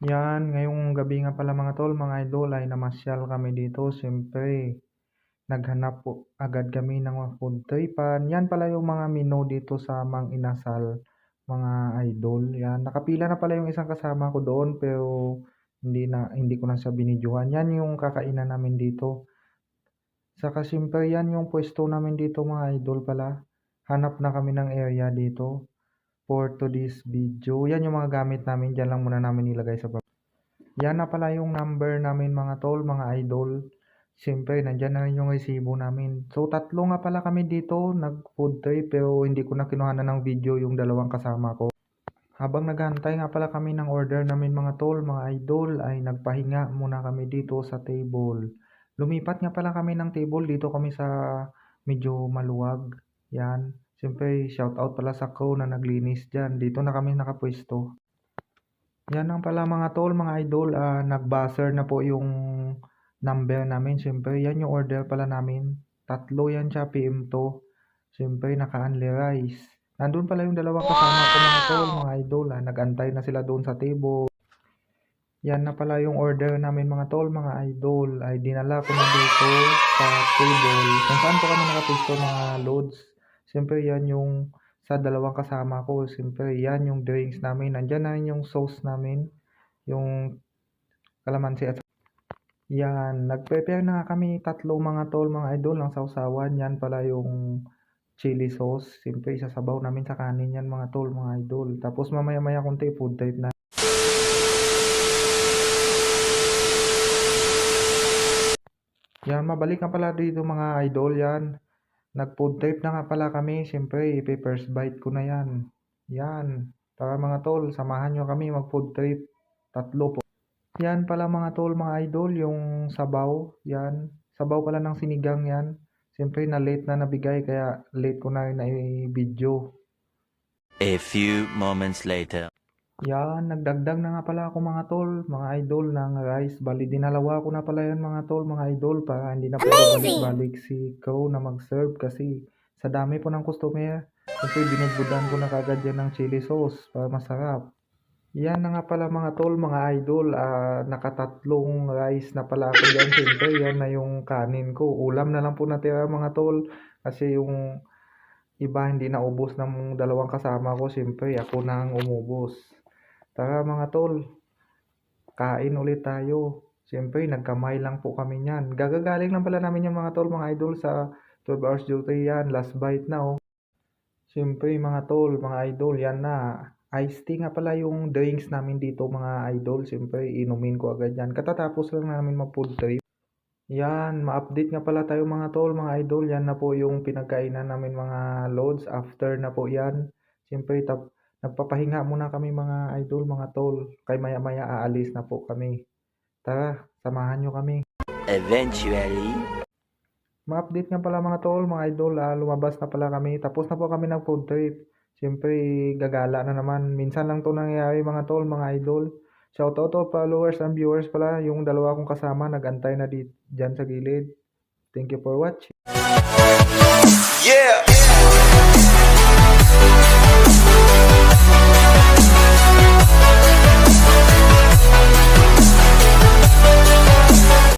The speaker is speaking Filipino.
Yan, ngayong gabi nga pala mga tol, mga idol ay namasyal kami dito. Siyempre, naghanap po agad kami ng mga food tripan. Yan pala yung mga menu dito sa Mang Inasal, mga idol. Yan, nakapila na pala yung isang kasama ko doon pero hindi ko na siya binidyohan. Yan yung kakainan namin dito. Saka siyempre yan yung pwesto namin dito mga idol pala. Hanap na kami ng area dito for today's video. Yan yung mga gamit namin. Diyan lang muna namin ilagay sa baba. Yan na pala yung number namin mga tol, mga idol. Siyempre, nandyan na rin yung resibo namin. So, tatlo nga pala kami dito, nag-food trip, pero hindi ko na kinuhanan ng video yung dalawang kasama ko. Habang naghantay nga pala kami ng order namin mga tol, mga idol, ay nagpahinga muna kami dito sa table. Lumipat nga pala kami ng table, dito kami sa medyo maluwag. Yan. Siyempre, shout out pala sa crew na naglinis dyan. Dito na kami nakapwesto. Yan ang pala mga tol, mga idol, nag-buzzer na po yung number namin. Siyempre, yan yung order pala namin. Tatlo yan siya, PM to. Siyempre, naka-unli rice. Nandun pala yung dalawang kasama ko mga tol, mga idol. Nag-antay na sila doon sa table. Yan na pala yung order namin mga tol, mga idol. Ay dinala ko na dito sa table. Kung saan po kami nakapisto mga loads. Siyempre, yan yung sa dalawang kasama ko. Siyempre, yan yung drinks namin. Nandyan na yung sauce namin. Yung kalamansi at yan. Nag-prepare na kami tatlo mga tol, mga idol ng sausawan. Yan pala yung chili sauce. Siyempre, isasabaw namin sa kanin yan mga tol, mga idol. Tapos mamaya-maya konti food type na. Yan, mabalik nga pala dito mga idol yan. Nag-food trip na nga pala kami. Siyempre, first bite ko na yan. Yan. Tara mga tol, samahan nyo kami mag-food trip. Tatlo po. Yan pala mga tol, mga idol, yung sabaw. Yan. Sabaw pala ng sinigang yan. Siyempre, na late na nabigay, kaya late ko na rin na i-video. A few moments later. Yan, nagdagdag na nga pala ako mga tol, mga idol ng rice. Bali, dinalawa ko na pala yan mga tol, mga idol, para hindi na po balik-balik si crew na mag-serve kasi sa dami po ng customer. Kasi binudbudan ko na kagad yan ng chili sauce para masarap. Yan na nga pala mga tol, mga idol, nakatatlong rice na pala ako dyan. Siyempre, yan na yung kanin ko. Ulam na lang po natira mga tol kasi yung iba hindi na ubos ng dalawang kasama ko. Siyempre, ako na ang umubos. Tara mga tol, kain ulit tayo. Siyempre, nagkamay lang po kami niyan. Gagagaling lang pala namin yung mga tol, mga idol, sa 12 hours duty yan. Last bite na oh. Siyempre, mga tol, mga idol, yan na. Iced tea nga pala yung drinks namin dito mga idol. Siyempre, inumin ko agad yan. Katatapos lang namin mag-food trip. Yan, ma-update nga pala tayo mga tol, mga idol. Yan na po yung pinagkainan namin mga loads. After na po yan. Siyempre, nagpapahinga muna kami mga idol, mga tol. Kaya maya-maya aalis na po kami. Tara, samahan nyo kami. Eventually. Ma-update nga pala mga tol, mga idol. Lumabas na pala kami. Tapos na po kami ng food trip. Siyempre, gagala na naman. Minsan lang to nangyayari mga tol, mga idol. Shoutout to followers and viewers pala. Yung dalawa kong kasama, nagantay na dyan sa gilid. Thank you for watching. Yeah!